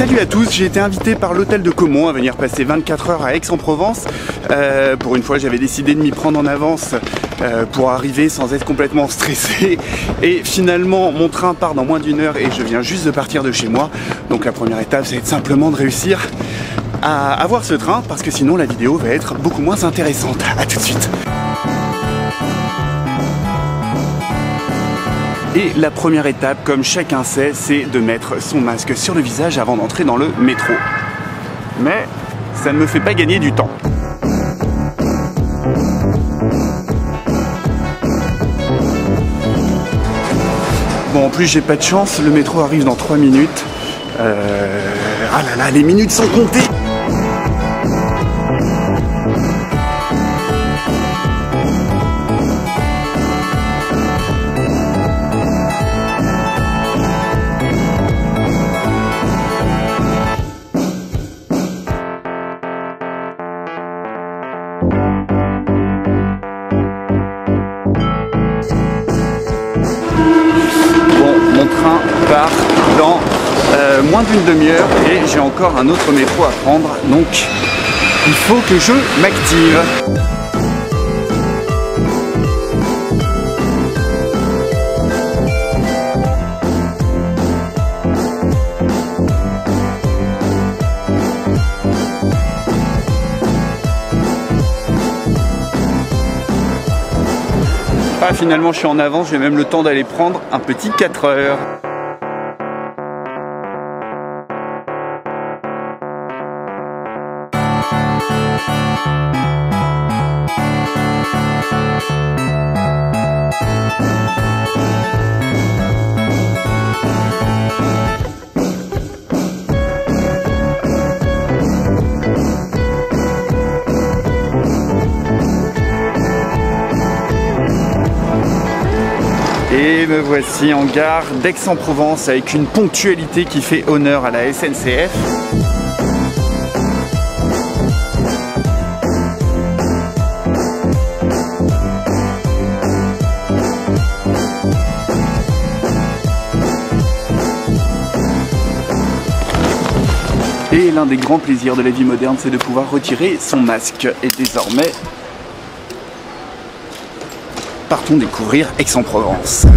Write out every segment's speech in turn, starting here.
Salut à tous, j'ai été invité par l'hôtel de Caumont à venir passer 24 heures à Aix-en-Provence. Pour une fois, j'avais décidé de m'y prendre en avance pour arriver sans être complètement stressé. Et finalement, mon train part dans moins d'une heure et je viens juste de partir de chez moi. Donc la première étape, c'est simplement de réussir à avoir ce train parce que sinon la vidéo va être beaucoup moins intéressante. A tout de suite. Et la première étape, comme chacun sait, c'est de mettre son masque sur le visage avant d'entrer dans le métro. Mais ça ne me fait pas gagner du temps. Bon, en plus j'ai pas de chance, le métro arrive dans 3 minutes. Ah là là, les minutes sont comptées. Mon train part dans moins d'une demi-heure et j'ai encore un autre métro à prendre, donc il faut que je m'active. Ah, finalement je suis en avance, j'ai même le temps d'aller prendre un petit 4 heures. Et me voici en gare d'Aix-en-Provence avec une ponctualité qui fait honneur à la SNCF. Et l'un des grands plaisirs de la vie moderne, c'est de pouvoir retirer son masque. Et désormais, partons découvrir Aix-en-Provence.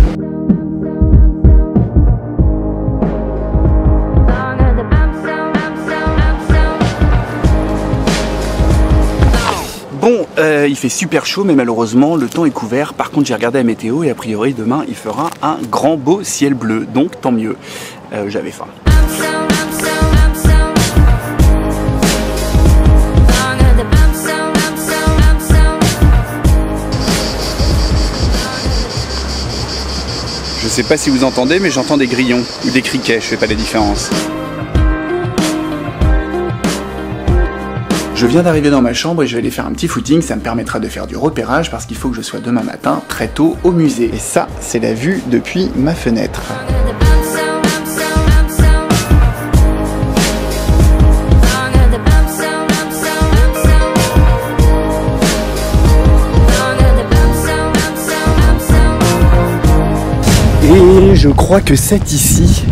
Bon, il fait super chaud, mais malheureusement le temps est couvert. Par contre, j'ai regardé la météo et a priori demain il fera un grand beau ciel bleu, donc tant mieux. J'avais faim. Je sais pas si vous entendez, mais j'entends des grillons ou des criquets, je fais pas la différence. Je viens d'arriver dans ma chambre et je vais aller faire un petit footing, ça me permettra de faire du repérage parce qu'il faut que je sois demain matin très tôt au musée. Et ça, c'est la vue depuis ma fenêtre. Et je crois que c'est ici,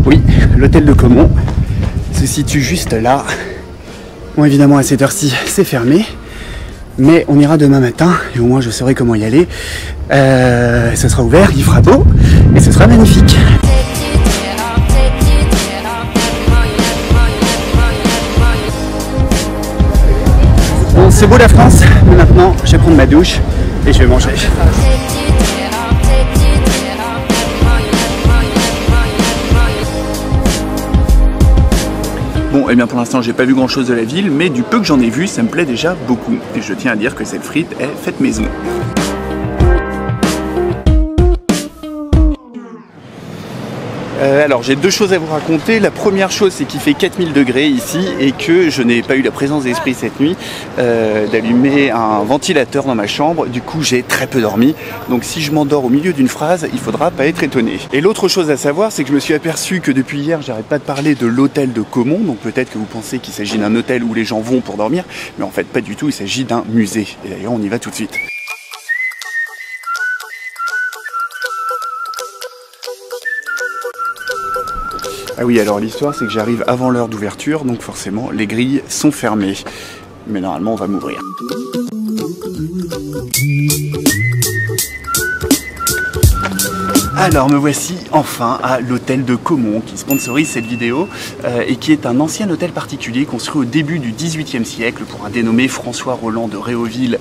oui, l'hôtel de Caumont se situe juste là. Bon, évidemment à cette heure-ci c'est fermé, mais on ira demain matin et au moins je saurai comment y aller. Ce sera ouvert, il fera beau et ce sera magnifique. Bon, c'est beau la France, mais maintenant je vais prendre ma douche et je vais manger. Bon, et bien pour l'instant j'ai pas vu grand chose de la ville, mais du peu que j'en ai vu, ça me plaît déjà beaucoup. Et je tiens à dire que cette frite est faite maison. Alors j'ai deux choses à vous raconter. La première chose, c'est qu'il fait 4000 degrés ici et que je n'ai pas eu la présence d'esprit cette nuit d'allumer un ventilateur dans ma chambre. Du coup j'ai très peu dormi, donc si je m'endors au milieu d'une phrase, il faudra pas être étonné. Et l'autre chose à savoir, c'est que je me suis aperçu que depuis hier j'arrête pas de parler de l'hôtel de Caumont. Donc peut-être que vous pensez qu'il s'agit d'un hôtel où les gens vont pour dormir, mais en fait pas du tout, il s'agit d'un musée. Et d'ailleurs on y va tout de suite. Ah oui, alors l'histoire c'est que j'arrive avant l'heure d'ouverture, donc forcément les grilles sont fermées. Mais normalement on va m'ouvrir. Alors me voici enfin à l'hôtel de Caumont qui sponsorise cette vidéo et qui est un ancien hôtel particulier construit au début du XVIIIe siècle pour un dénommé François Roland de Réauville,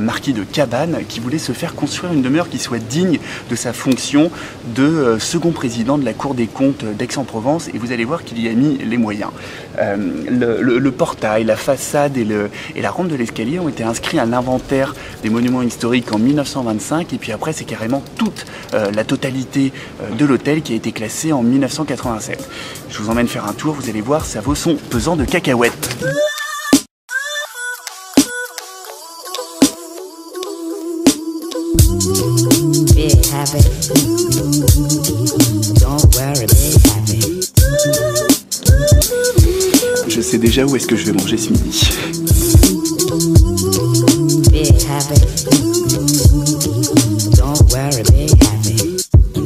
marquis de Cabannes, qui voulait se faire construire une demeure qui soit digne de sa fonction de second président de la Cour des comptes d'Aix-en-Provence, et vous allez voir qu'il y a mis les moyens. Le portail, la façade et la rampe de l'escalier ont été inscrits à l'inventaire des monuments historiques en 1925, et puis après c'est carrément toute la totalité de l'hôtel qui a été classé en 1987. Je vous emmène faire un tour, vous allez voir, ça vaut son pesant de cacahuètes. Je sais déjà où est-ce que je vais manger ce midi.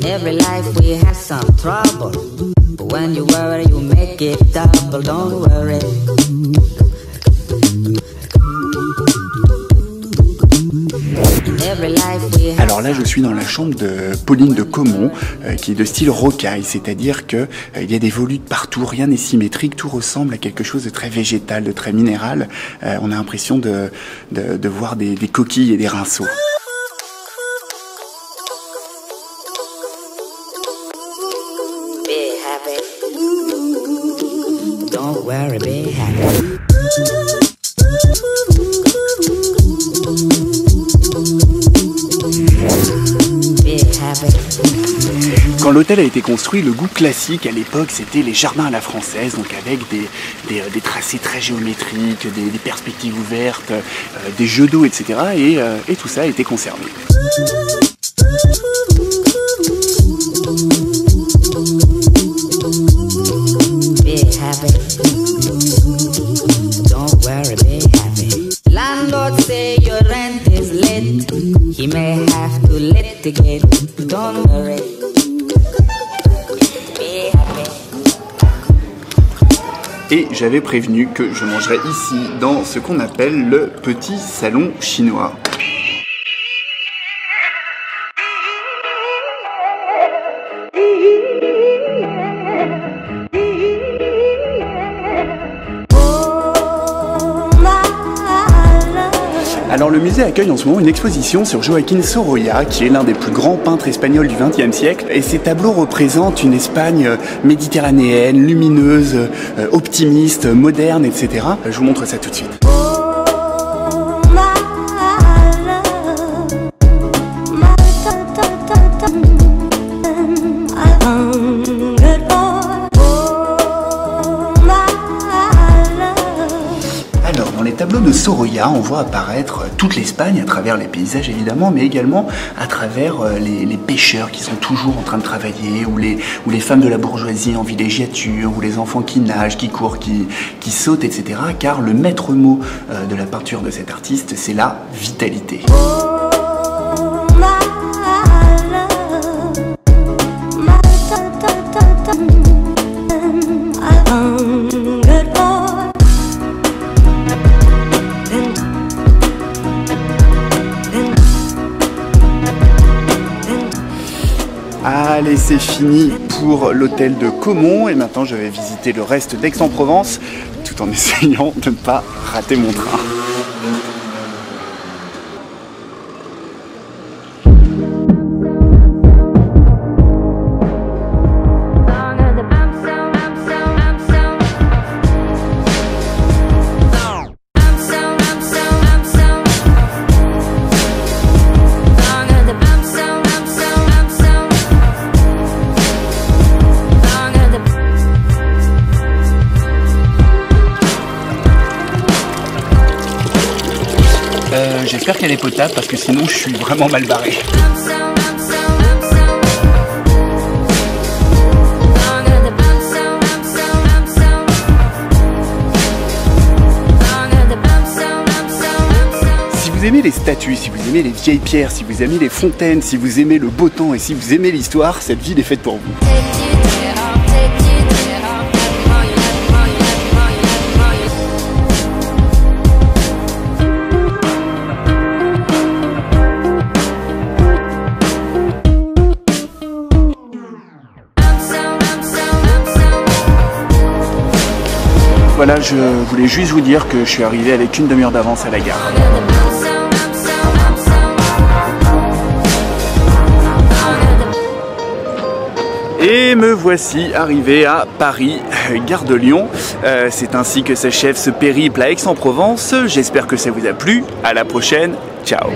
Every life we have some trouble, but when you worry you make it double, don't worry. Alors là je suis dans la chambre de Pauline de Caumont qui est de style rocaille, c'est-à-dire que il y a des volutes partout, rien n'est symétrique, tout ressemble à quelque chose de très végétal, de très minéral. On a l'impression de voir des coquilles et des rinceaux. Don't worry, be happy. Quand l'hôtel a été construit, le goût classique à l'époque c'était les jardins à la française, donc avec des tracés très géométriques, des perspectives ouvertes, des jeux d'eau, etc. Et tout ça a été conservé. Landlord say your rent is late. He may have to litigate. Don't worry. Be happy. Et j'avais prévenu que je mangerais ici, dans ce qu'on appelle le petit salon chinois. Alors le musée accueille en ce moment une exposition sur Joaquín Sorolla, qui est l'un des plus grands peintres espagnols du XXe siècle. Et ces tableaux représentent une Espagne méditerranéenne, lumineuse, optimiste, moderne, etc. Je vous montre ça tout de suite. Tableau de Sorolla, on voit apparaître toute l'Espagne à travers les paysages évidemment, mais également à travers les pêcheurs qui sont toujours en train de travailler, ou les femmes de la bourgeoisie en villégiature, ou les enfants qui nagent, qui courent, qui sautent, etc. Car le maître mot de la peinture de cet artiste, c'est la vitalité. Allez, c'est fini pour l'hôtel de Caumont et maintenant je vais visiter le reste d'Aix-en-Provence tout en essayant de ne pas rater mon train. J'espère qu'elle est potable parce que sinon je suis vraiment mal barré. Si vous aimez les statues, si vous aimez les vieilles pierres, si vous aimez les fontaines, si vous aimez le beau temps et si vous aimez l'histoire, cette ville est faite pour vous. je voulais juste vous dire que je suis arrivé avec une demi-heure d'avance à la gare. Et me voici arrivé à Paris, gare de Lyon. C'est ainsi que s'achève ce périple à Aix-en-Provence. J'espère que ça vous a plu. À la prochaine. Ciao.